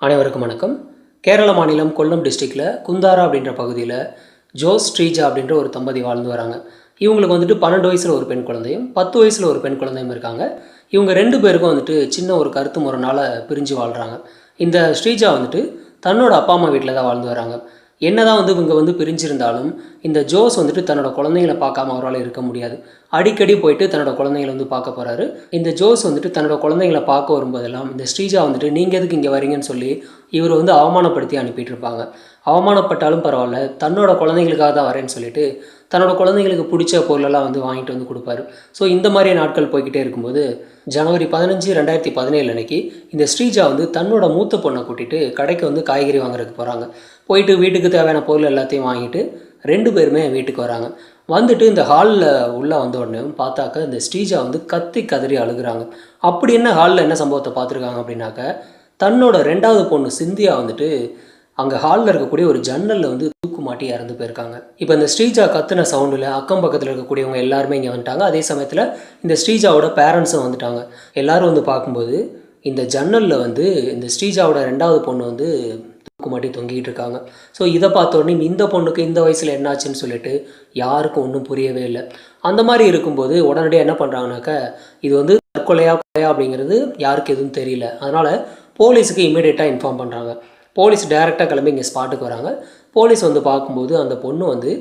அனைவருக்கும் வணக்கம். கேரள மாநிலம் கொல்லம் டிஸ்ட்ரிக்டில் குந்தாரா அப்படின்ற பகுதியில் ஜோஸ் ஸ்ரீஜா அப்படின்ற ஒரு தம்பதி வாழ்ந்து வராங்க. இவங்களுக்கு வந்துட்டு 12 வயசில் ஒரு பெண் குழந்தையும் 10 வயசில் ஒரு பெண் குழந்தையும் இருக்காங்க. இவங்க 2 பேருக்கும் வந்துட்டு சின்ன ஒரு கருத்து முறைனால பிரிஞ்சு வாழ்கிறாங்க. இந்த ஸ்ரீஜா வந்துட்டு தன்னோட அப்பா அம்மா வீட்டில் தான் வாழ்ந்து வராங்க. என்னதான் இவங்க பிரிஞ்சிருந்தாலும் இந்த ஜோஸ் வந்துட்டு தன்னோட குழந்தைங்களை பார்க்காம அவரால் இருக்க முடியாது. அடிக்கடி போயிட்டு தன்னோட குழந்தைங்களை பார்க்க போகிறாரு. இந்த ஜோஸ் வந்துட்டு தன்னோட குழந்தைங்களை பார்க்க வரும்போதெல்லாம் இந்த ஸ்ரீஜா வந்துட்டு நீங்கள் எதுக்கு இங்கே வரீங்கன்னு சொல்லி இவர் அவமானப்படுத்தி அனுப்பிட்டு இருப்பாங்க. அவமானப்பட்டாலும் பரவாயில்ல, தன்னோட குழந்தைங்களுக்காக தான் வரேன்னு சொல்லிட்டு தன்னோட குழந்தைங்களுக்கு பிடிச்ச பொருளெல்லாம் வாங்கிட்டு கொடுப்பாரு. ஸோ இந்த மாதிரி நாட்கள் போய்கிட்டே இருக்கும்போது ஜனவரி 15, 2017 அன்னைக்கு இந்த ஸ்ரீஜா தன்னோட மூத்த பொண்ணை கூட்டிகிட்டு கடைக்கு காய்கறி வாங்குறதுக்கு போகிறாங்க. போயிட்டு வீட்டுக்கு தேவையான பொருள் எல்லாத்தையும் வாங்கிட்டு 2 பேருமே வீட்டுக்கு வராங்க. வந்துட்டு இந்த ஹாலில் உள்ளே வந்த உடனே பார்த்தாக்க இந்த ஸ்ரீஜா கத்தி கதறி அழுகுறாங்க. அப்படி என்ன ஹாலில் என்ன சம்பவத்தை பார்த்துருக்காங்க அப்படின்னாக்க, தன்னோட 2வது பொண்ணு சிந்தியா அங்கே ஹாலில் இருக்கக்கூடிய ஒரு ஜன்னலில் தூக்கு மாட்டி இறந்து போயிருக்காங்க. இப்போ இந்த ஸ்ரீஜா கத்துன சவுண்டில் அக்கம் பக்கத்தில் இருக்கக்கூடியவங்க எல்லாருமே இங்கே வந்துட்டாங்க. அதே சமயத்தில் இந்த ஸ்ரீஜாவோட பேரண்ட்ஸும் வந்துட்டாங்க. எல்லோரும் பார்க்கும்போது இந்த ஜன்னலில் இந்த ஸ்ரீஜாவோட 2வது பொண்ணு தூக்கு மாட்டி தொங்கிட்டு இருக்காங்க. ஸோ இதை பார்த்த உடனே இந்த பொண்ணுக்கு இந்த வயசில் என்னாச்சுன்னு சொல்லிட்டு யாருக்கும் ஒன்றும் புரியவே இல்லை. அந்த மாதிரி இருக்கும்போது உடனடியாக என்ன பண்ணுறாங்கனாக்கா, இது தற்கொலையா கொலையா அப்படிங்கிறது யாருக்கு எதுவும் தெரியல. அதனால் போலீஸுக்கு இமீடியட்டாக இன்ஃபார்ம் பண்ணுறாங்க. போலீஸ் டைரெக்டாக கிளம்பி இங்கே ஸ்பாட்டுக்கு வராங்க. போலீஸ் பார்க்கும்போது அந்த பொண்ணு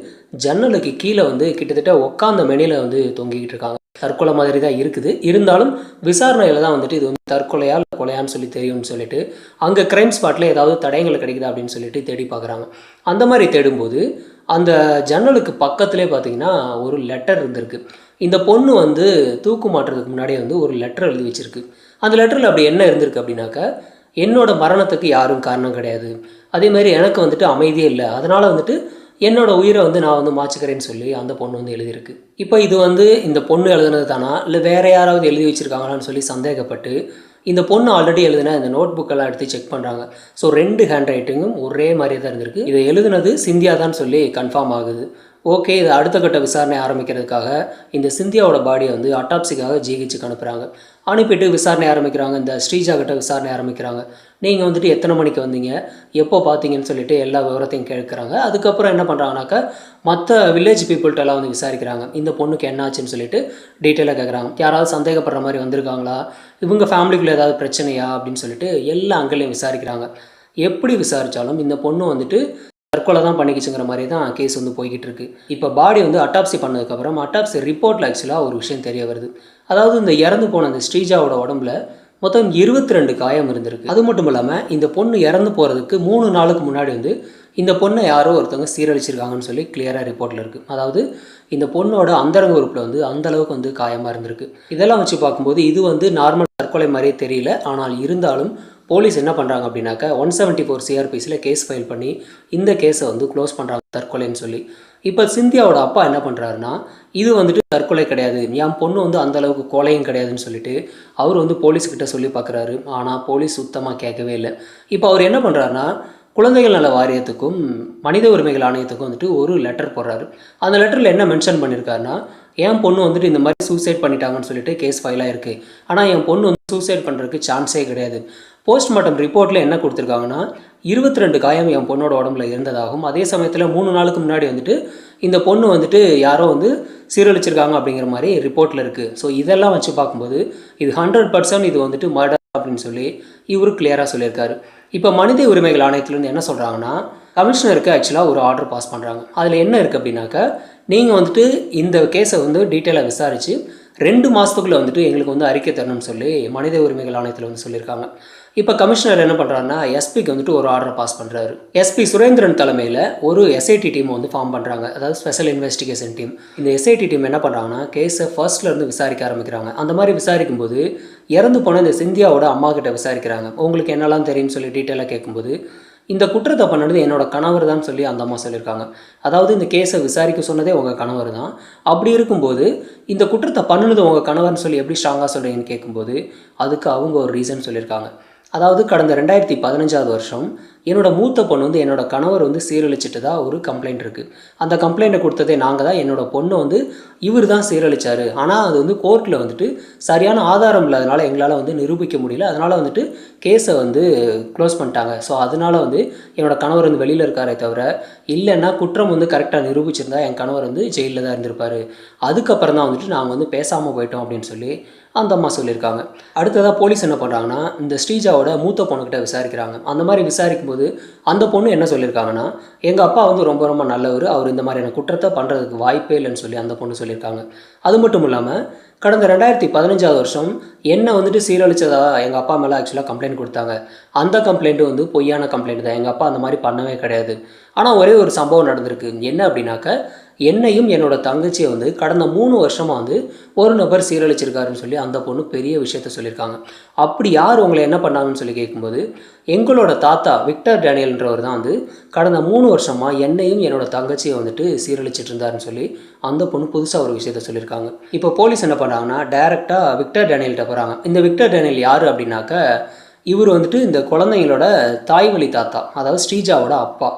ஜன்னலுக்கு கீழே கிட்டத்தட்ட உட்காந்த மெனியில் தொங்கிக்கிட்டு இருக்காங்க. தற்கொலை மாதிரி தான் இருக்குது. இருந்தாலும் விசாரணையில் தான் இது தற்கொலையா இல்லை கொலையான்னு சொல்லி தெரியும்னு சொல்லிட்டு அங்கே க்ரைம் ஸ்பாட்டில் ஏதாவது தடயங்கள் கிடைக்குதா அப்படின்னு சொல்லிட்டு தேடி பார்க்குறாங்க. அந்த மாதிரி தேடும்போது அந்த ஜன்னலுக்கு பக்கத்துலேயே பார்த்தீங்கன்னா ஒரு லெட்டர் இருந்திருக்கு. இந்த பொண்ணு தூக்கு மாட்டுறதுக்கு முன்னாடியே ஒரு லெட்டர் எழுதி வச்சுருக்கு. அந்த லெட்டரில் அப்படி என்ன இருந்திருக்கு அப்படின்னாக்கா, என்னோட மரணத்துக்கு யாரும் காரணம் கிடையாது, அதேமாதிரி எனக்கு அமைதியே இல்லை, அதனால் என்னோட உயிரை நான் மாச்சுக்கிறேன்னு சொல்லி அந்த பொண்ணு எழுதியிருக்கு. இப்போ இது இந்த பொண்ணு எழுதுனது தானா இல்லை வேறு யாராவது எழுதி வச்சுருக்காங்களான்னு சொல்லி சந்தேகப்பட்டு இந்த பொண்ணு ஆல்ரெடி எழுதின இந்த நோட் புக்கெல்லாம் எடுத்து செக் பண்ணுறாங்க. ஸோ 2 ஹேண்ட் ரைட்டிங்கும் ஒரே மாதிரியே தான் இருந்திருக்கு. இதை எழுதுனது சிந்தியா தான் சொல்லி கன்ஃபார்ம் ஆகுது. ஓகே, இது அடுத்த கட்ட விசாரணை ஆரம்பிக்கிறதுக்காக இந்த சிந்தியாவோட பாடியை அட்டாப்சிக்காக ஜிஹெச்சுக்கு அனுப்புகிறாங்க. அனுப்பிட்டு விசாரணை ஆரம்பிக்கிறாங்க. இந்த ஸ்ரீஜா கிட்ட விசாரணை ஆரம்பிக்கிறாங்க. நீங்கள் எத்தனை மணிக்கு வந்தீங்க, எப்போ பார்த்தீங்கன்னு சொல்லிட்டு எல்லா விவரத்தையும் கேட்குறாங்க. அதுக்கப்புறம் என்ன பண்ணுறாங்கனாக்கா, மற்ற வில்லேஜ் பீப்புள்கிட்டலாம் விசாரிக்கிறாங்க. இந்த பொண்ணுக்கு என்னாச்சுன்னு சொல்லிட்டு டீட்டெயிலாக கேட்குறாங்க. யாராவது சந்தேகப்படுற மாதிரி வந்திருக்காங்களா, இவங்க ஃபேமிலிக்குள்ளே ஏதாவது பிரச்சனையா அப்படின்னு சொல்லிட்டு எல்லா அங்கேயும் விசாரிக்கிறாங்க. எப்படி விசாரித்தாலும் இந்த பொண்ணு தற்கொலை தான் பண்ணிக்கிச்சுங்கிற மாதிரி தான் கேஸ் போய்கிட்டு இருக்கு. இப்போ பாடி அட்டாப்சி பண்ணதுக்கப்புறம் அட்டாப்சி ரிப்போர்ட்டில் ஆக்சுவலாக ஒரு விஷயம் தெரிய வருது. அதாவது இந்த இறந்து போன அந்த ஸ்ரீஜாவோட உடம்புல மொத்தம் 22 காயம் இருந்திருக்கு. அது மட்டும் இல்லாமல் இந்த பொண்ணு இறந்து போகிறதுக்கு 3 நாளுக்கு முன்னாடி இந்த பொண்ணை யாரோ ஒருத்தவங்க சீரழிச்சிருக்காங்கன்னு சொல்லி கிளியராக ரிப்போர்ட்டில் இருக்குது. அதாவது இந்த பொண்ணோட அந்தரங்க உறுப்பில் அந்தளவுக்கு காயமாக இருந்திருக்கு. இதெல்லாம் வச்சு பார்க்கும்போது இது நார்மல் தற்கொலை மாதிரியே தெரியல. ஆனால் இருந்தாலும் போலீஸ் என்ன பண்ணுறாங்க அப்படின்னாக்கா 174 CRPCயில் கேஸ் ஃபைல் பண்ணி இந்த கேஸை க்ளோஸ் பண்ணுறாங்க தற்கொலைன்னு சொல்லி. இப்போ சிந்தியாவோட அப்பா என்ன பண்ணுறாருன்னா, இது தற்கொலை கிடையாது, என் பொண்ணு அந்தளவுக்கு கொலையும் கிடையாதுன்னு சொல்லிட்டு அவர் போலீஸ்கிட்ட சொல்லி பார்க்குறாரு. ஆனால் போலீஸ் சுத்தமாக கேட்கவே இல்லை. இப்போ அவர் என்ன பண்ணுறாருன்னா, குழந்தைகள் நல வாரியத்துக்கும் மனித உரிமைகள் ஆணையத்துக்கும் ஒரு லெட்டர் போடுறாரு. அந்த லெட்டரில் என்ன மென்ஷன் பண்ணியிருக்காருன்னா, என் பொண்ணு இந்த மாதிரி சூசைட் பண்ணிட்டாங்கன்னு சொல்லிட்டு கேஸ் ஃபைலாக இருக்குது. ஆனால் என் பொண்ணு சூசைட் பண்ணுறதுக்கு சான்ஸே கிடையாது. போஸ்ட்மார்ட்டம் ரிப்போர்ட்டில் என்ன கொடுத்துருக்காங்கன்னா, 22 காயம் என் பொண்ணோட உடம்புல இருந்ததாகவும், அதே சமயத்தில் 3 நாளுக்கு முன்னாடி இந்த பொண்ணு யாரோ சீரழிச்சிருக்காங்க அப்படிங்கிற மாதிரி ரிப்போர்ட்டில் இருக்குது. ஸோ இதெல்லாம் வச்சு பார்க்கும்போது இது 100% இது மர்டர் அப்படின்னு சொல்லி இவர் கிளியராக சொல்லியிருக்காரு. இப்போ மனித உரிமைகள் ஆணையத்துலேருந்து என்ன சொல்கிறாங்கன்னா, கமிஷனருக்கு ஆக்சுவலாக ஒரு ஆர்டர் பாஸ் பண்ணுறாங்க. அதில் என்ன இருக்குது அப்படின்னாக்கா, நீங்கள் இந்த கேஸை டீட்டெயிலாக விசாரித்து 2 மாதத்துக்குள்ளே எங்களுக்கு அறிக்கை தரணும்னு சொல்லி மனித உரிமைகள் ஆணையத்தில் சொல்லியிருக்காங்க. இப்போ கமிஷனர் என்ன பண்ணுறாருன்னா, எஸ்பிக்கு ஒரு ஆர்டர் பாஸ் பண்ணுறாரு. எஸ்பி சுரேந்திரன் தலைமையில் ஒரு SIT டீம் ஃபார்ம் பண்ணுறாங்க, அதாவது ஸ்பெஷல் இன்வெஸ்டிகேஷன் டீம். இந்த SIT டீம் என்ன பண்ணுறாங்கன்னா, கேஸை ஃபர்ஸ்ட்லேருந்து விசாரிக்க ஆரம்பிக்கிறாங்க. அந்த மாதிரி விசாரிக்கும் போது இறந்து போன இந்த சிந்தியாவோட அம்மா கிட்ட விசாரிக்கிறாங்க. உங்களுக்கு என்னெல்லாம் தெரியும்னு சொல்லி டீட்டெயிலாக கேட்கும்போது, இந்த குற்றத்தை பண்ணது என்னோட கணவர் தான் சொல்லி அந்த அம்மா சொல்லியிருக்காங்க. அதாவது இந்த கேஸை விசாரிக்க சொன்னதே உங்கள் கணவர் தான். அப்படி இருக்கும்போது இந்த குற்றத்தை பண்ணினது உங்கள் கணவர்னு சொல்லி எப்படி ஸ்ட்ராங்காக சொல்கிறீங்கன்னு கேட்கும்போது அதுக்கு அவங்க ஒரு ரீசன் சொல்லியிருக்காங்க. அதாவது கடந்த 2015 வருஷம் என்னோட மூத்த பொண்ணு வந்து என்னோட கணவர் வந்து சீரழிச்சிட்டதா ஒரு கம்ப்ளைண்ட் இருக்குது. அந்த கம்ப்ளைண்ட்டை கொடுத்ததே நாங்கள் தான். என்னோட பொண்ணை வந்து இவர் தான் சீரழிச்சார். ஆனால் அது வந்து கோர்ட்டில் வந்துட்டு சரியான ஆதாரம் இல்லாதனால எங்களால் வந்து நிரூபிக்க முடியல. அதனால் வந்துட்டு கேஸை வந்து க்ளோஸ் பண்ணிட்டாங்க. ஸோ அதனால் வந்து என்னோட கணவர் வந்து வெளியில் இருக்காரே தவிர, இல்லைன்னா குற்றம் வந்து கரெக்டாக நிரூபிச்சிருந்தா என் கணவர் வந்து ஜெயிலில் தான் இருந்திருப்பார். அதுக்கப்புறம் தான் வந்துட்டு நாங்கள் வந்து பேசாமல் போயிட்டோம் அப்படின்னு சொல்லி அந்த அம்மா சொல்லியிருக்காங்க. அடுத்ததாக போலீஸ் என்ன பண்ணுறாங்கன்னா, இந்த ஸ்ரீஜாவோட மூத்த பொண்ணுக்கிட்ட விசாரிக்கிறாங்க. அந்த மாதிரி விசாரிக்கும் போது அந்த பொண்ணு என்ன சொல்லியிருக்காங்கன்னா, எங்கள் அப்பா வந்து ரொம்ப ரொம்ப நல்லவர், அவர் இந்த மாதிரியான குற்றத்தை பண்ணுறதுக்கு வாய்ப்பே இல்லைன்னு சொல்லி அந்த பொண்ணு சொல்லியிருக்காங்க. அது மட்டும் இல்லாமல் கடந்த 2015 வருஷம் என்னை வந்துட்டு சீரழிச்சதா எங்கள் அப்பா மேலே ஆக்சுவலாக கம்ப்ளைண்ட் கொடுத்தாங்க. அந்த கம்ப்ளைண்ட்டு வந்து பொய்யான கம்ப்ளைண்ட் தான். எங்கள் அப்பா அந்த மாதிரி பண்ணவே கிடையாது. ஆனால் ஒரே ஒரு சம்பவம் நடந்திருக்கு. என்ன அப்படின்னாக்க, என்னையும் என்னோட தங்கச்சியை வந்து கடந்த 3 வருஷமாக வந்து ஒரு நபர் சீரழிச்சிருக்காருன்னு சொல்லி அந்த பொண்ணு பெரிய விஷயத்த சொல்லியிருக்காங்க. அப்படி யார் உங்களை என்ன பண்ணாங்கன்னு சொல்லி கேட்கும்போது, எங்களோட தாத்தா விக்டர் டேனியல்ன்றவர் தான் வந்து கடந்த 3 வருஷமாக என்னையும் என்னோட தங்கச்சியை வந்துட்டு சீரழிச்சிட்டு இருந்தாருன்னு சொல்லி அந்த பொண்ணு புதுசாக ஒரு விஷயத்த சொல்லியிருக்காங்க. இப்போ போலீஸ் என்ன பண்ணுறாங்கன்னா, டைரெக்டாக விக்டர் டேனியல்கிட்ட போகிறாங்க. இந்த விக்டர் டேனியல் யார் அப்படின்னாக்க, இவர் வந்துட்டு இந்த குழந்தைங்களோட தாய்வழி தாத்தா, அதாவது ஸ்ரீஜாவோட அப்பா.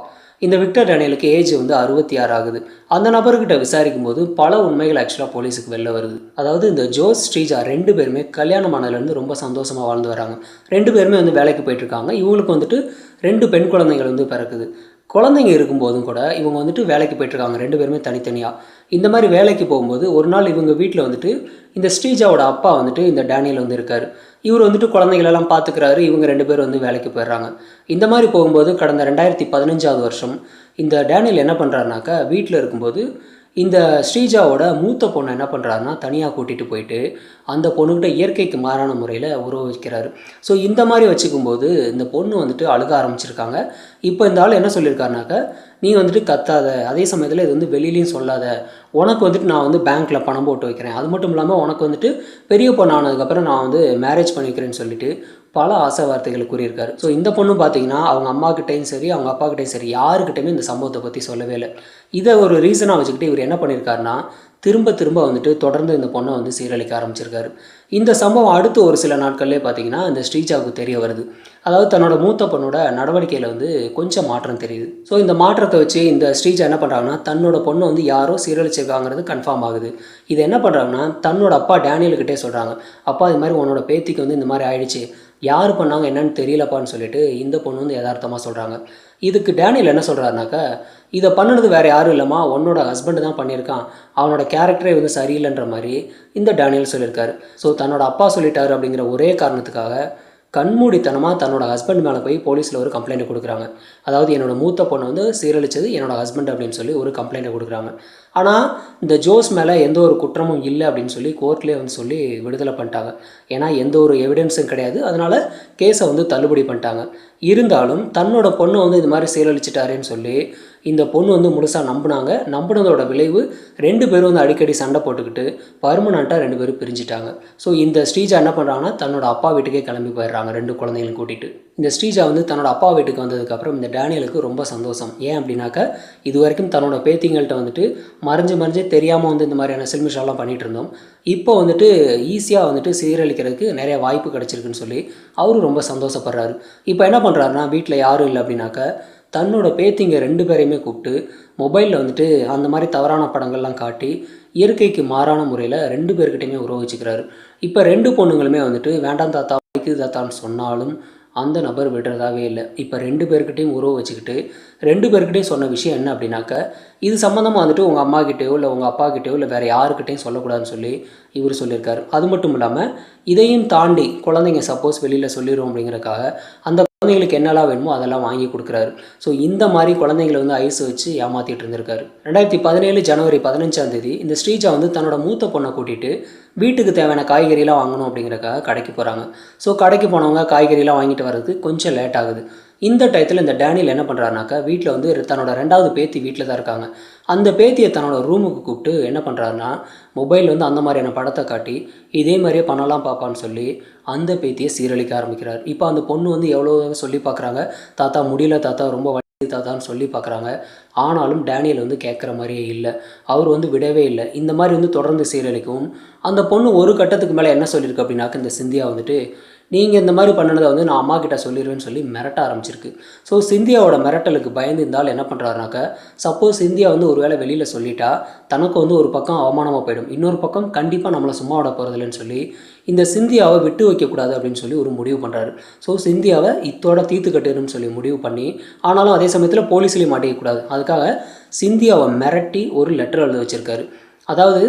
இந்த விக்டர் டேனியலுக்கு ஏஜ் வந்து 66 ஆகுது. அந்த நபர்கிட்ட விசாரிக்கும் போது பல உண்மைகள் ஆக்சுவலாக போலீஸுக்கு வெளில வருது. அதாவது இந்த ஜோஸ், ஸ்ரீஜா 2 பேருமே கல்யாணம் ஆனதுலேருந்து ரொம்ப சந்தோஷமாக வாழ்ந்து வராங்க. 2 பேருமே வந்து வேலைக்கு போயிட்டுருக்காங்க. இவங்களுக்கு வந்துட்டு 2 பெண் குழந்தைகள் வந்து பிறக்குது. குழந்தைங்க இருக்கும்போதும் கூட இவங்க வந்துட்டு வேலைக்கு போயிட்டுருக்காங்க 2 பேருமே தனித்தனியாக. இந்த மாதிரி வேலைக்கு போகும்போது ஒரு நாள் இவங்க வீட்டில் வந்துட்டு இந்த ஸ்ரீஜாவோட அப்பா வந்துட்டு இந்த டேனியல் வந்து இருக்கார். இவர் வந்துட்டு குழந்தைகளெல்லாம் பார்த்துக்கிறாரு. இவங்க 2 பேர் வந்து வேலைக்கு போயிடுறாங்க. இந்த மாதிரி போகும்போது கடந்த 2015 வருஷம் இந்த டேனியல் என்ன பண்ணுறாருனாக்கா, வீட்டில் இருக்கும்போது இந்த ஸ்ரீஜாவோட மூத்த பொண்ணை என்ன பண்ணுறாருனா தனியாக கூட்டிகிட்டு போயிட்டு அந்த பொண்ணுக்கிட்ட இயற்கைக்கு மாறான முறையில் உறவு வைக்கிறாரு. ஸோ இந்த மாதிரி வச்சுக்கும்போது இந்த பொண்ணு வந்துட்டு அழுக ஆரம்பிச்சிருக்காங்க. இப்போ இந்த ஆள் என்ன சொல்லியிருக்காருனாக்கா, நீ வந்துட்டு கத்தாத, அதே சமயத்தில் இது வந்து வெளியிலையும் சொல்லாத, உனக்கு வந்துட்டு நான் வந்து பேங்க்கில் பணம் போட்டு வைக்கிறேன், அது மட்டும் இல்லாமல் உனக்கு வந்துட்டு பெரிய பொண்ணு ஆனதுக்கப்புறம் நான் வந்து மேரேஜ் பண்ணிக்கிறேன்னு சொல்லிட்டு பல ஆசை வார்த்தைகள் கூறியிருக்காரு. ஸோ இந்த பொண்ணு பார்த்தீங்கன்னா அவங்க அம்மாக்கிட்டையும் சரி அவங்க அப்பாக்கிட்டையும் சரி யாருக்கிட்டையுமே இந்த சம்பவத்தை பற்றி சொல்லவே இல்லை. இதை ஒரு ரீசனாக வச்சுக்கிட்டு இவர் என்ன பண்ணியிருக்காருன்னா, திரும்ப திரும்ப வந்துட்டு தொடர்ந்து இந்த பொண்ணை வந்து சீரழிக்க ஆரம்பிச்சிருக்காரு. இந்த சம்பவம் அடுத்து ஒரு சில நாட்கள்லேயே பார்த்தீங்கன்னா இந்த ஸ்ரீஜாவுக்கு தெரிய வருது. அதாவது தன்னோட மூத்த பொண்ணோட நடவடிக்கையில் வந்து கொஞ்சம் மாற்றம் தெரியுது. ஸோ இந்த மாற்றத்தை வச்சு இந்த ஸ்ரீஜா என்ன பண்ணுறாங்கன்னா, தன்னோட பொண்ணை வந்து யாரோ சீரழிச்சிருக்காங்கிறது கன்ஃபார்ம் ஆகுது. இது என்ன பண்ணுறாங்கன்னா, தன்னோட அப்பா டேனியல்கிட்டே சொல்கிறாங்க, அப்பா இது மாதிரி உன்னோட பேத்திக்கு வந்து இந்த மாதிரி ஆயிடுச்சு, யார் பண்ணாங்க என்னன்னு தெரியலப்பான்னு சொல்லிட்டு இந்த பொண்ணு வந்து யதார்த்தமாக சொல்கிறாங்க. இதுக்கு டேனியல் என்ன சொல்கிறாருனாக்கா, இதை பண்ணினது வேறு யாரும் இல்லைம்மா, உன்னோட ஹஸ்பண்டு தான் பண்ணியிருக்கான், அவனோட கேரக்டரே வந்து சரியில்லைன்ற மாதிரி இந்த டேனியல் சொல்லியிருக்காரு. ஸோ தன்னோட அப்பா சொல்லிட்டாரு அப்படிங்கிற ஒரே காரணத்துக்காக கண்மூடித்தனமாக தன்னோட ஹஸ்பண்ட் மேலே போய் போலீஸில் ஒரு கம்ப்ளைண்ட் கொடுக்குறாங்க. அதாவது என்னோட மூத்த பொண்ணை வந்து சீரழிச்சது என்னோட ஹஸ்பண்ட் அப்படின்னு சொல்லி ஒரு கம்ப்ளைண்ட்டை கொடுக்குறாங்க. ஆனால் இந்த ஜோஸ் மேலே எந்த ஒரு குற்றமும் இல்லை அப்படின்னு சொல்லி கோர்ட்லேயே வந்து சொல்லி விடுதலை பண்ணிட்டாங்க. ஏன்னா எந்த ஒரு எவிடன்ஸும் கிடையாது, அதனால் கேஸை வந்து தள்ளுபடி பண்ணிட்டாங்க. இருந்தாலும் தன்னோட பொண்ணை வந்து இது மாதிரி சீரழிச்சிட்டாருன்னு சொல்லி இந்த பொண்ணு வந்து முழுசாக நம்பினதோட விளைவு 2 பேரும் வந்து அடிக்கடி சண்டை போட்டுக்கிட்டு பர்மனண்ட்டாக 2 பேரும் பிரிஞ்சிட்டாங்க. ஸோ இந்த ஸ்ரீஜா என்ன பண்ணுறாங்கன்னா, தன்னோட அப்பா வீட்டுக்கே கிளம்பி போயிடுறாங்க 2 குழந்தைகளும் கூட்டிகிட்டு. இந்த ஸ்ரீஜா வந்து தன்னோட அப்பா வீட்டுக்கு வந்ததுக்கப்புறம் இந்த டேனியலுக்கு ரொம்ப சந்தோஷம். ஏன் அப்படின்னாக்கா, இது வரைக்கும் தன்னோட பேத்திங்கள்கிட்ட வந்துட்டு மறைஞ்சு தெரியாமல் வந்து இந்த மாதிரியான சில்மிஷாலாம் பண்ணிகிட்டு இருந்தோம். இப்போ வந்துட்டு ஈஸியாக வந்துட்டு சீரழிக்கிறதுக்கு நிறைய வாய்ப்பு கிடச்சிருக்குன்னு சொல்லி அவரும் ரொம்ப சந்தோஷப்படுறாரு. இப்போ என்ன பண்ணுறாருனா, வீட்டில் யாரும் இல்லை அப்படின்னாக்கா தன்னோட பேத்திங்க 2 பேரையுமே கூப்பிட்டு மொபைலில் வந்துட்டு அந்த மாதிரி தவறான படங்கள்லாம் காட்டி இயற்கைக்கு மாறான முறையில் 2 பேர்கிட்டையுமே உறவு வச்சுக்கிறாரு. இப்போ 2 பொண்ணுங்களுமே வந்துட்டு வேண்டாம் தாத்தா வைக்குது தாத்தான்னு சொன்னாலும் அந்த நபர் விடுறதாவே இல்லை. இப்போ 2 பேர்கிட்டையும் உறவு வச்சுக்கிட்டு 2 பேர்கிட்டையும் சொன்ன விஷயம் என்ன அப்படின்னாக்கா, இது சம்மந்தமாக வந்துட்டு உங்கள் அம்மாக்கிட்டேயோ இல்லை உங்கள் அப்பாக்கிட்டேயோ இல்லை வேறு யாருக்கிட்டையும் சொல்லக்கூடாதுன்னு சொல்லி இவர் சொல்லியிருக்காரு. அது மட்டும் இல்லாமல் இதையும் தாண்டி குழந்தைங்க சப்போஸ் வெளியில் சொல்லிடும் அப்படிங்கிறக்காக அந்த குழந்தைங்களுக்கு என்னெல்லாம் வேணுமோ அதெல்லாம் வாங்கி கொடுக்குறாரு. ஸோ இந்த மாதிரி குழந்தைங்களை வந்து ஐஸ் வச்சு ஏமாற்றிட்டு இருந்திருக்காரு. 2017 ஜனவரி 15 இந்த ஸ்ரீஜா வந்து தன்னோட மூத்த பொண்ணை கூட்டிகிட்டு வீட்டுக்கு தேவையான காய்கறிலாம் வாங்கணும் அப்படிங்கிறக்காக கடைக்கு போகிறாங்க. ஸோ கடைக்கு போனவங்க காய்கறிலாம் வாங்கிட்டு வர்றதுக்கு கொஞ்சம் லேட் ஆகுது. இந்த டயத்தில் இந்த டேனியல் என்ன பண்ணுறாருனாக்கா, வீட்டில் வந்து தன்னோட 2வது பேத்தி வீட்டில் தான் இருக்காங்க. அந்த பேத்தியை தன்னோட ரூமுக்கு கூப்பிட்டு என்ன பண்ணுறாருனா, மொபைலில் வந்து அந்த மாதிரியான படத்தை காட்டி இதே மாதிரியே பண்ணலாம் பாப்பான்னு சொல்லி அந்த பேத்தியை சீரழிக்க ஆரம்பிக்கிறார். இப்போ அந்த பொண்ணு வந்து எவ்வளோ சொல்லி பார்க்குறாங்க, தாத்தா முடியல தாத்தா, ரொம்ப வலி தாத்தான்னு சொல்லி பார்க்குறாங்க. ஆனாலும் டேனியல் வந்து கேட்குற மாதிரியே இல்லை. அவர் வந்து விடவே இல்லை. இந்த மாதிரி வந்து தொடர்ந்து சீரழிக்கவும் அந்த பொண்ணு ஒரு கட்டத்துக்கு மேலே என்ன சொல்லியிருக்கு அப்படின்னாக்க, இந்த சிந்தியா வந்துட்டு, நீங்கள் இந்த மாதிரி பண்ணினதை வந்து நான் அம்மா கிட்ட சொல்லிடுவேன்னு சொல்லி மிரட்ட ஆரம்பிச்சிருக்கு. ஸோ சிந்தியாவோட மிரட்டலுக்கு பயந்து இருந்தால் என்ன பண்ணுறாருனாக்க, சப்போஸ் சிந்தியா வந்து ஒரு வேளை வெளியில் சொல்லிட்டா தனக்கு வந்து ஒரு பக்கம் அவமானமாக போயிடும், இன்னொரு பக்கம் கண்டிப்பாக நம்மளை சும்மா விட போகிறதில்லன்னு சொல்லி இந்த சிந்தியாவை விட்டு வைக்கக்கூடாது அப்படின்னு சொல்லி ஒரு முடிவு பண்ணுறாரு. ஸோ சிந்தியாவை இத்தோட தீர்த்து கட்டுன்னு சொல்லி முடிவு பண்ணி, ஆனாலும் அதே சமயத்தில் போலீஸ்லேயும் மாட்டிக்கக்கூடாது, அதுக்காக சிந்தியாவை மிரட்டி ஒரு லெட்டர் எழுத வச்சுருக்காரு. அதாவது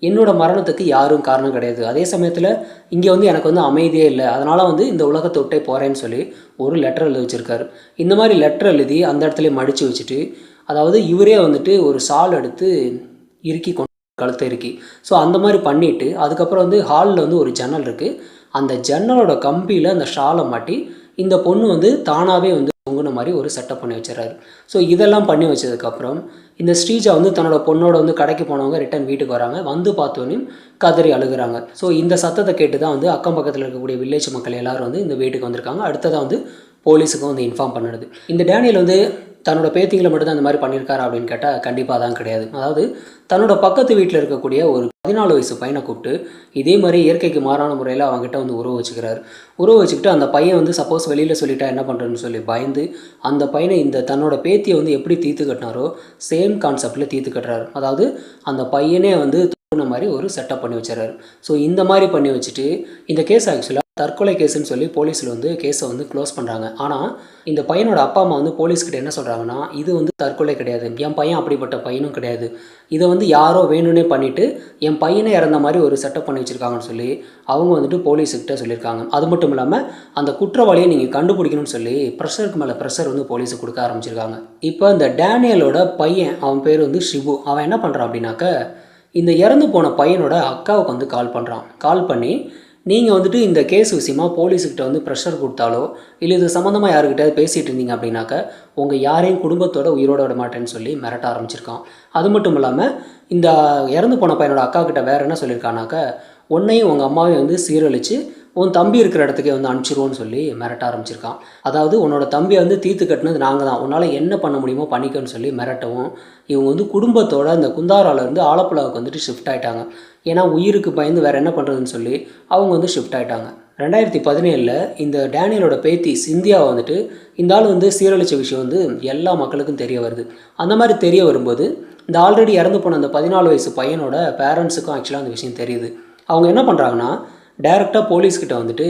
என்னோட மரணத்துக்கு யாரும் காரணம் கிடையாது, அதே சமயத்தில் இங்கே வந்து எனக்கு வந்து அமைதியே இல்லை, அதனால் வந்து இந்த உலகத்தை விட்டே போகிறேன்னு சொல்லி ஒரு லெட்டர் எழுதி வச்சுருக்காரு. இந்த மாதிரி லெட்டர் எழுதி அந்த இடத்துல மடித்து வச்சுட்டு, அதாவது இவரே வந்துட்டு ஒரு ஷால் எடுத்து இறுக்கி கொண்டு கழுத்தை இறுக்கி, ஸோ அந்த மாதிரி பண்ணிவிட்டு அதுக்கப்புறம் வந்து ஹாலில் வந்து ஒரு ஜன்னல் இருக்குது, அந்த ஜன்னலோட கம்பியில் அந்த ஷாலை மாட்டி இந்த பொண்ணு வந்து தானாகவே வந்து தொங்குன மாதிரி ஒரு செட்டப் பண்ணி வச்சிடறாரு. ஸோ இதெல்லாம் பண்ணி வச்சதுக்கப்புறம் இந்த ஸ்ரீஜா வந்து தன்னோட பொண்ணோட வந்து கடைக்கு போனவங்க ரிட்டன் வீட்டுக்கு வராங்க, வந்து பார்த்தோன்னே கதறி அழுகுறாங்க. ஸோ இந்த சத்தத்தை கேட்டு தான் வந்து அக்கம் பக்கத்தில் இருக்கக்கூடிய வில்லேஜ் மக்கள் எல்லாரும் வந்து இந்த வீட்டுக்கு வந்திருக்காங்க. அடுத்ததாக வந்து போலீஸுக்கும் வந்து இன்ஃபார்ம் பண்ணுது. இந்த டேனியல் வந்து தன்னோட பேத்திகளை மட்டும்தான் இந்த மாதிரி பண்ணியிருக்காரு அப்படின்னு கேட்டால் கண்டிப்பாக தான் கிடையாது. அதாவது தன்னோட பக்கத்து வீட்டில் இருக்கக்கூடிய ஒரு 14 வயசு பையனை கூப்பிட்டு இதே மாதிரி இயற்கைக்கு மாறான முறையில் அவங்ககிட்ட வந்து உறவு வச்சுக்கிறாரு. உறவு வச்சுக்கிட்டு அந்த பையன் வந்து சப்போஸ் வெளியில் சொல்லிட்டா என்ன பண்ணுறதுன்னு சொல்லி பயந்து அந்த பையனை இந்த தன்னோட பேத்தியை வந்து எப்படி தீர்த்து கட்டினாரோ சேம் கான்செப்டில் தீர்த்து கட்டுறாரு. அதாவது அந்த பையனே வந்து தூக்குன மாதிரி ஒரு செட்டப் பண்ணி வச்சுறாரு. ஸோ இந்த மாதிரி பண்ணி வச்சுட்டு இந்த கேஸ் ஆக்சுவலாக தற்கொலை கேஸுன்னு சொல்லி போலீஸில் வந்து கேஸை வந்து க்ளோஸ் பண்ணுறாங்க. ஆனால் இந்த பையனோட அப்பா அம்மா வந்து போலீஸ்கிட்ட என்ன சொல்கிறாங்கன்னா, இது வந்து தற்கொலை கிடையாது, என் பையன் அப்படிப்பட்ட பையனும் கிடையாது, இதை வந்து யாரோ வேணும்னே பண்ணிவிட்டு என் பையனை இறந்த மாதிரி ஒரு செட்டப் பண்ணி வச்சுருக்காங்கன்னு சொல்லி அவங்க வந்துட்டு போலீஸுக்கிட்ட சொல்லியிருக்காங்க. அது மட்டும் இல்லாமல் அந்த குற்றவாளியை நீங்கள் கண்டுபிடிக்கணும்னு சொல்லி ப்ரெஷருக்கு மேலே ப்ரெஷர் வந்து போலீஸுக்கு கொடுக்க ஆரம்பிச்சிருக்காங்க. இப்போ இந்த டேனியலோட பையன், அவன் பேர் வந்து ஷிபு, அவன் என்ன பண்ணுறான் அப்படின்னாக்க, இந்த இறந்து போன பையனோட அக்காவுக்கு வந்து கால் பண்ணுறான். கால் பண்ணி நீங்கள் வந்துட்டு இந்த கேஸ் விஷயமா போலீஸுக்கிட்ட வந்து ப்ரெஷர் கொடுத்தாலோ இல்லை இது சம்மந்தமாக யாருக்கிட்ட பேசிகிட்டு இருந்தீங்க அப்படின்னாக்க உங்கள் யாரையும் குடும்பத்தோட உயிரோட விட மாட்டேன்னு சொல்லி மிரட்ட ஆரம்பிச்சிருக்கான். அது மட்டும் இல்லாமல் இந்த இறந்து போன பையனோட அக்கா கிட்ட வேறு என்ன சொல்லியிருக்கானாக்க, உன்னையும் உங்கள் அம்மாவையும் வந்து சீரழித்து உன் தம்பி இருக்கிற இடத்துக்கே வந்து அனுப்பிச்சிருவோன்னு சொல்லி மிரட்ட ஆரம்பிச்சிருக்கான். அதாவது உன்னோட தம்பியை வந்து தீர்த்து கட்டினது நாங்கள் தான், உன்னால் என்ன பண்ண முடியுமோ பண்ணிக்கன்னு சொல்லி மிரட்டவும் இவங்க வந்து குடும்பத்தோட இந்த குந்தாராலேருந்து ஆலப்புழாவுக்கு வந்துட்டு ஷிஃப்ட் ஆகிட்டாங்க. ஏன்னா உயிருக்கு பயந்து வேறு என்ன பண்ணுறதுன்னு சொல்லி அவங்க வந்து ஷிஃப்ட் ஆகிட்டாங்க. 2017 இந்த டேனியலோட பேத்தி சிந்தியாவை வந்துட்டு இந்த ஆள் வந்து சீரழித்த விஷயம் வந்து எல்லா மக்களுக்கும் தெரிய வருது. அந்த மாதிரி தெரிய வரும்போது இந்த ஆல்ரெடி இறந்து போன அந்த 14 வயசு பையனோட பேரண்ட்ஸுக்கும் ஆக்சுவலாக அந்த விஷயம் தெரியுது. அவங்க என்ன பண்ணுறாங்கன்னா, டைரெக்டாக போலீஸ்கிட்ட வந்துட்டு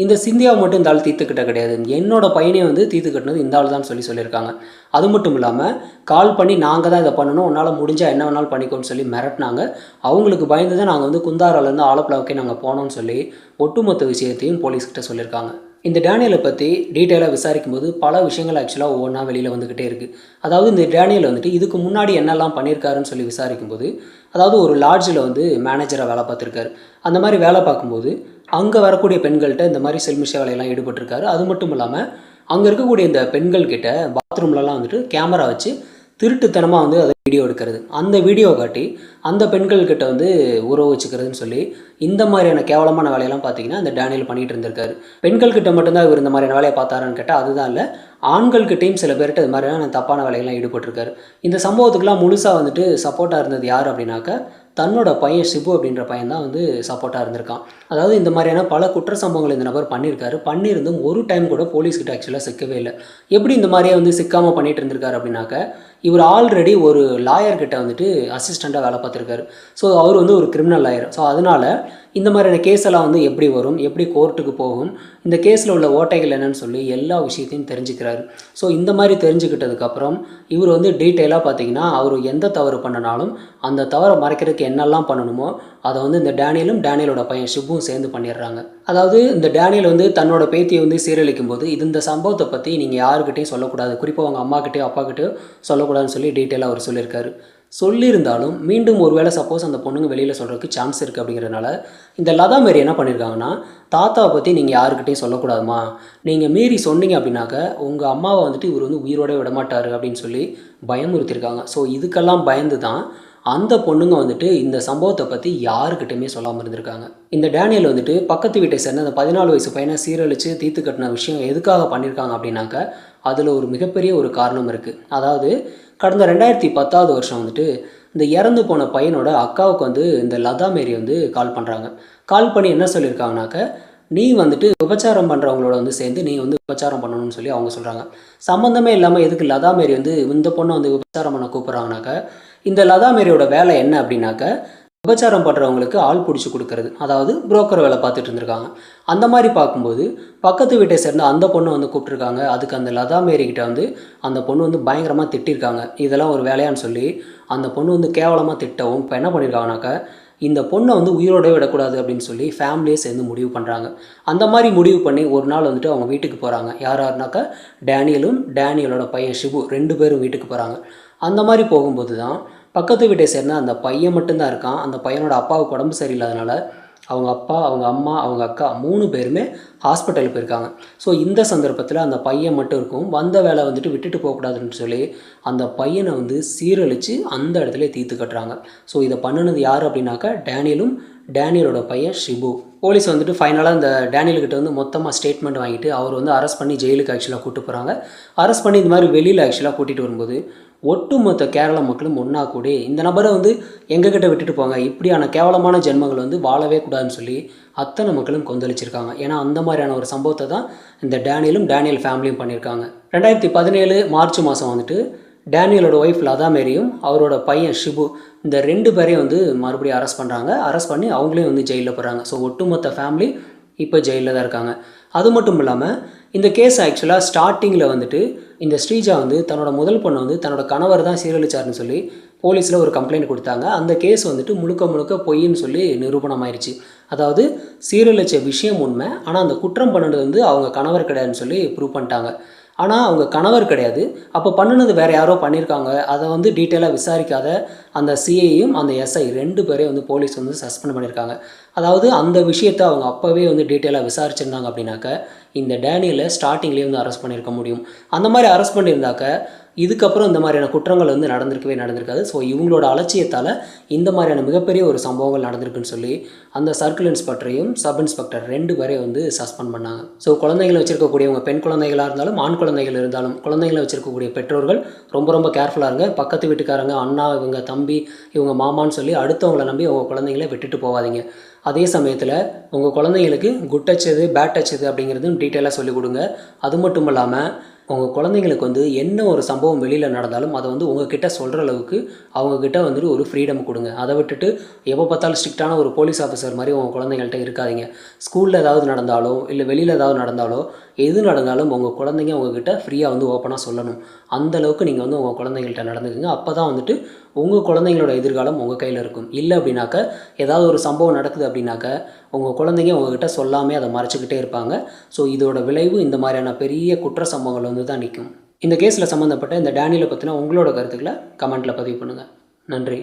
இந்த சிந்தியாவை மட்டும் இந்த ஆள் தீர்த்துக்கிட்ட கிடையாது, என்னோட பையனே வந்து தீர்த்து கட்டினது இந்த ஆள் தான் சொல்லியிருக்காங்க. அது மட்டும் இல்லாமல் கால் பண்ணி நாங்கள் தான் இதை பண்ணணும், உன்னால் முடிஞ்சால் என்ன வேணாலும் பண்ணிக்கோன்னு சொல்லி மிரட்டினாங்க. அவங்களுக்கு பயந்து தான் நாங்கள் வந்து குந்தாராலேருந்து ஆலப்புழாவுக்கே நாங்கள் போனோம்னு சொல்லி ஒட்டுமொத்த விஷயத்தையும் போலீஸ்கிட்ட சொல்லியிருக்காங்க. இந்த டேனியலை பற்றி டீட்டெயிலாக விசாரிக்கும் போது பல விஷயங்கள் ஆக்சுவலாக ஒவ்வொன்றா வெளியில் வந்துக்கிட்டே இருக்குது. அதாவது இந்த டேனியல் வந்துட்டு இதுக்கு முன்னாடி என்னெல்லாம் பண்ணியிருக்காருன்னு சொல்லி விசாரிக்கும்போது, அதாவது ஒரு லாட்ஜில் வந்து மேனேஜராக வேலை பார்த்துருக்காரு. அந்த மாதிரி வேலை பார்க்கும்போது அங்கே வரக்கூடிய பெண்கள்கிட்ட இந்த மாதிரி செல்மிஷ வேலையெல்லாம் ஈடுபட்டிருக்காரு. அது மட்டும் இல்லாமல் அங்கே இருக்கக்கூடிய இந்த பெண்கள்கிட்ட பாத்ரூம்லலாம் வந்துட்டு கேமரா வச்சு திருட்டுத்தனமாக வந்து அதை வீடியோ எடுக்கிறது, அந்த வீடியோ காட்டி அந்த பெண்கள்கிட்ட வந்து உறவு வச்சுக்கிறதுன்னு சொல்லி இந்த மாதிரியான கேவலமான வேலையெல்லாம் பார்த்தீங்கன்னா இந்த டேனியல் பண்ணிகிட்டு இருந்திருக்காரு. பெண்கள்கிட்ட மட்டும்தான் இவர் இந்த மாதிரியான வேலையை பார்த்தாரான்னு கேட்டால் அதுதான் இல்லை, ஆண்கள்கிட்டையும் சில பேர்கிட்ட இது மாதிரியான தப்பான வேலைகள்லாம் ஈடுபட்டிருக்காரு. இந்த சம்பவத்துக்குலாம் முழுசாக வந்துட்டு சப்போர்ட்டாக இருந்தது யார் அப்படின்னாக்க, தன்னோட பையன் ஷிபு அப்படின்ற பையன் தான் வந்து சப்போர்ட்டாக இருந்திருக்கான். அதாவது இந்த மாதிரியான பல குற்ற சம்பவங்கள் இந்த நபர் பண்ணியிருக்காரு. பண்ணியிருந்தும் ஒரு டைம் கூட போலீஸ்கிட்ட ஆக்சுவலாக சிக்கவே இல்லை. எப்படி இந்த மாதிரியே வந்து சிக்காமல் பண்ணிகிட்டு இருந்திருக்காரு அப்படின்னாக்க, இவர் ஆல்ரெடி ஒரு லாயர்கிட்ட வந்துட்டு அசிஸ்டண்ட்டாக வேலை பார்த்துருக்காரு. ஸோ அவர் வந்து ஒரு கிரிமினல் லாயர். ஸோ அதனால் இந்த மாதிரியான கேஸ் எல்லாம் வந்து எப்படி வரும், எப்படி கோர்ட்டுக்கு போகும், இந்த கேஸில் உள்ள ஓட்டைகள் என்னன்னு சொல்லி எல்லா விஷயத்தையும் தெரிஞ்சுக்கிறாரு. ஸோ இந்த மாதிரி தெரிஞ்சுக்கிட்டதுக்கப்புறம் இவர் வந்து டீட்டெயிலாக பார்த்தீங்கன்னா அவர் எந்த தவறு பண்ணினாலும் அந்த தவறை மறைக்கிறதுக்கு என்னெல்லாம் பண்ணணுமோ அதை வந்து இந்த டேனியலோட பையன் ஷிபுவும் சேர்ந்து பண்ணிடுறாங்க. அதாவது இந்த டேனியல் வந்து தன்னோட பேத்தியை வந்து சீரழிக்கும் போது இந்த சம்பவத்தை பற்றி நீங்கள் யாருக்கிட்டையும் சொல்லக்கூடாது, குறிப்பாக அவங்க அம்மாக்கிட்டேயோ அப்பாக்கிட்டேயோ சொல்லக்கூடாதுன்னு சொல்லி டீட்டெயிலாக அவர் சொல்லியிருக்காரு. சொல்லியிருந்தாலும் மீண்டும் ஒரு வேளை சப்போஸ் அந்த பொண்ணுங்க வெளியில் சொல்கிறதுக்கு சான்ஸ் இருக்குது அப்படிங்கிறதுனால இந்த லதா மேரி என்ன பண்ணியிருக்காங்கன்னா, தாத்தாவை பற்றி நீங்கள் யாருக்கிட்டையும் சொல்லக்கூடாதுமா, நீங்கள் மீறி சொன்னீங்க அப்படின்னாக்க உங்கள் அம்மாவை வந்துட்டு இவர் வந்து உயிரோட விடமாட்டார் அப்படின்னு சொல்லி பயமுறுத்தியிருக்காங்க. ஸோ இதுக்கெல்லாம் பயந்து தான் அந்த பொண்ணுங்க வந்துட்டு இந்த சம்பவத்தை பற்றி யாருக்கிட்டையுமே சொல்லாமல் இருந்திருக்காங்க. இந்த டேனியல் வந்துட்டு பக்கத்து வீட்டை சேர்ந்த அந்த 14 வயசு பையனை சீரழித்து தீர்த்து கட்டின விஷயம் எதுக்காக பண்ணியிருக்காங்க அப்படின்னாக்க, அதில் ஒரு மிகப்பெரிய ஒரு காரணம் இருக்குது. அதாவது கடந்த 2010 வருஷம் வந்துட்டு இந்த இறந்து போன பையனோட அக்காவுக்கு வந்து இந்த லதா மேரி வந்து கால் பண்ணுறாங்க. கால் பண்ணி என்ன சொல்லியிருக்காங்கனாக்க, நீ வந்துட்டு விபச்சாரம் பண்ணுறவங்களோட வந்து சேர்ந்து நீ வந்து விபச்சாரம் பண்ணணும்னு சொல்லி அவங்க சொல்கிறாங்க. சம்மந்தமே இல்லாமல் எதுக்கு லதா மேரி வந்து இந்த பொண்ணை வந்து விபச்சாரம் பண்ண கூப்பிட்றாங்கனாக்க, இந்த லதா மேரியோட வேலை என்ன அப்படின்னாக்க, விபச்சாரம் பண்ணுறவங்களுக்கு ஆள் பிடிச்சி கொடுக்கறது. அதாவது புரோக்கர் வேலை பார்த்துட்டு இருந்திருக்காங்க. அந்த மாதிரி பார்க்கும்போது பக்கத்து வீட்டை சேர்ந்த அந்த பொண்ணை வந்து கூப்பிட்ருக்காங்க. அதுக்கு அந்த லதா மேரி கிட்ட வந்து அந்த பொண்ணு வந்து பயங்கரமாக திட்டிருக்காங்க. இதெல்லாம் ஒரு வேலையான்னு சொல்லி அந்த பொண்ணு வந்து கேவலமாக திட்டவும் இப்போ என்ன பண்ணியிருக்காங்கனாக்கா, இந்த பொண்ணை வந்து உயிரோடவே விடக்கூடாது அப்படின்னு சொல்லி ஃபேமிலியே சேர்ந்து முடிவு பண்ணுறாங்க. அந்த மாதிரி முடிவு பண்ணி ஒரு நாள் வந்துட்டு அவங்க வீட்டுக்கு போகிறாங்க. யார் யாருனாக்கா, டேனியலும் டேனியலோட பையன் ஷிபு 2 பேரும் வீட்டுக்கு போகிறாங்க. அந்த மாதிரி போகும்போது தான் பக்கத்து வீட்டை சேர்ந்த அந்த பையன் மட்டும்தான் இருக்கான். அந்த பையனோட அப்பாவுக்கு உடம்பு சரியில்லாதனால அவங்க அப்பா, அவங்க அம்மா, அவங்க அக்கா 3 பேருமே ஹாஸ்பிட்டலுக்கு போயிருக்காங்க. ஸோ இந்த சந்தர்ப்பத்தில் அந்த பையன் மட்டும் இருக்கும். வந்த வேலை வந்துட்டு விட்டுட்டு போகக்கூடாதுன்னு சொல்லி அந்த பையனை வந்து சீரழித்து அந்த இடத்துல தீர்த்து கட்டுறாங்க. ஸோ இதை பண்ணினது யார் அப்படின்னாக்கா, டேனியலும் டேனியலோட பையன் ஷிபு. போலீஸ் வந்துட்டு ஃபைனலாக இந்த டேனியல்கிட்ட வந்து மொத்தமாக ஸ்டேட்மெண்ட் வாங்கிட்டு அவர் வந்து அரெஸ்ட் பண்ணி ஜெயிலுக்கு ஆக்சுவலாக கூப்பிட்டு போகிறாங்க. அரெஸ்ட் பண்ணி இந்த மாதிரி வெளியில் ஆக்சுவலாக கூட்டிகிட்டு வரும்போது ஒட்டுமொத்த கேரள மக்களும் ஒன்றா கூடி இந்த நபரை வந்து எங்ககிட்ட விட்டுட்டு போங்க, இப்படியான கேவலமான ஜென்மங்கள் வந்து வாழவே கூடாதுன்னு சொல்லி அத்தனை மக்களும் கொந்தளிச்சிருக்காங்க. ஏன்னா அந்த மாதிரியான ஒரு சம்பவத்தை தான் இந்த டேனியல் ஃபேமிலியும் பண்ணியிருக்காங்க. 2017 மார்ச் மாதம் வந்துட்டு டேனியலோட ஒய்ஃப் லதா மேரியும் அவரோட பையன் ஷிபு இந்த 2 பேரையும் வந்து மறுபடியும் அரெஸ்ட் பண்ணுறாங்க. அரெஸ்ட் பண்ணி அவங்களையும் வந்து ஜெயிலில் போடுறாங்க. ஸோ ஒட்டுமொத்த ஃபேமிலி இப்போ ஜெயிலில் தான் இருக்காங்க. அது மட்டும் இல்லாமல் இந்த கேஸ் ஆக்சுவலாக ஸ்டார்டிங்கில் வந்துட்டு இந்த ஸ்ரீஜா வந்து தன்னோட முதல் பொண்ணை வந்து தன்னோட கணவர் தான் சீரழிச்சார்னு சொல்லி போலீஸில் ஒரு கம்ப்ளைண்ட் கொடுத்தாங்க. அந்த கேஸ் வந்துட்டு முழுக்க முழுக்க பொய்ன்னு சொல்லி நிரூபணமாயிருச்சு. அதாவது சீரழிச்ச விஷயம் உண்மை, ஆனால் அந்த குற்றம் பண்ணினது வந்து அவங்க கணவர் கிடையாதுன்னு சொல்லி ப்ரூவ் பண்ணிட்டாங்க. ஆனால் அவங்க கணவர் கிடையாது, அப்போ பண்ணினது வேறு யாரோ பண்ணியிருக்காங்க. அதை வந்து டீட்டெயிலாக விசாரிக்காத அந்த சிஐயும் அந்த எஸ்ஐ 2 பேரையும் வந்து போலீஸ் வந்து சஸ்பெண்ட் பண்ணியிருக்காங்க. அதாவது அந்த விஷயத்தை அவங்க அப்போவே வந்து டீட்டெயிலாக விசாரிச்சிருந்தாங்க அப்படின்னாக்க இந்த டேனியலை ஸ்டார்டிங்லேயே வந்து அரெஸ்ட் பண்ணியிருக்க முடியும். அந்த மாதிரி அரெஸ்ட் பண்ணியிருந்தாக்க இதுக்கப்புறம் இந்த மாதிரியான குற்றங்கள் வந்து நடந்திருக்காது. ஸோ இவங்களோட அலட்சியத்தால் இந்த மாதிரியான மிகப்பெரிய ஒரு சம்பவங்கள் நடந்திருக்குன்னு சொல்லி அந்த சர்க்கிள் இன்ஸ்பெக்டரையும் சப் இன்ஸ்பெக்டர் 2 பேரையும் வந்து சஸ்பெண்ட் பண்ணாங்க. ஸோ குழந்தைகளை வச்சிருக்கக்கூடியவங்க பெண் குழந்தைகளாக இருந்தாலும் ஆண் குழந்தைகள் இருந்தாலும் குழந்தைகளை வச்சிருக்கக்கூடிய பெற்றோர்கள் ரொம்ப கேர்ஃபுல்லாக இருங்க. பக்கத்து வீட்டுக்காரங்க, அண்ணா, இவங்க தம்பி, இவங்க மாமான்னு சொல்லி அடுத்தவங்களை நம்பி உங்கள் குழந்தைங்கள விட்டுட்டு போகாதீங்க. அதே சமயத்தில் உங்கள் குழந்தைங்களுக்கு குட் டச் எது, பேட் டச் எது அப்படிங்கிறதும் டீட்டெயிலாக சொல்லிக் கொடுங்க. அது மட்டும் இல்லாமல் உங்கள் குழந்தைங்களுக்கு வந்து என்ன ஒரு சம்பவம் வெளியில் நடந்தாலும் அதை வந்து உங்ககிட்ட சொல்கிற அளவுக்கு அவங்கக்கிட்ட வந்துட்டு ஒரு ஃப்ரீடம் கொடுங்க. அதை விட்டுட்டு எப்போ பார்த்தாலும் ஸ்ட்ரிக்டான ஒரு போலீஸ் ஆஃபீஸர் மாதிரி உங்கள் குழந்தைங்கள்ட்ட இருக்காதீங்க. ஸ்கூலில் ஏதாவது நடந்தாலோ இல்லை வெளியில் ஏதாவது நடந்தாலோ எது நடந்தாலும் உங்கள் குழந்தைங்க உங்ககிட்ட ஃப்ரீயாக வந்து ஓப்பனாக சொல்லணும். அந்தளவுக்கு நீங்கள் வந்து உங்கள் குழந்தைங்கள்ட்ட நடந்துக்குங்க. அப்போ தான் வந்துட்டு உங்கள் குழந்தைங்களோட எதிர்காலம் உங்கள் கையில் இருக்கும். இல்லை அப்படின்னாக்க ஏதாவது ஒரு சம்பவம் நடக்குது அப்படின்னாக்க உங்கள் குழந்தைங்க உங்ககிட்ட சொல்லாமே அதை மறைச்சிக்கிட்டே இருப்பாங்க. ஸோ இதோட விளைவு இந்த மாதிரியான பெரிய குற்ற சம்பவங்கள் வந்து தான் நிற்கும். இந்த கேஸில் சம்மந்தப்பட்ட இந்த டேனியலை பற்றின உங்களோட கருத்துக்களை கமெண்ட்டில் பதிவு பண்ணுங்கள். நன்றி.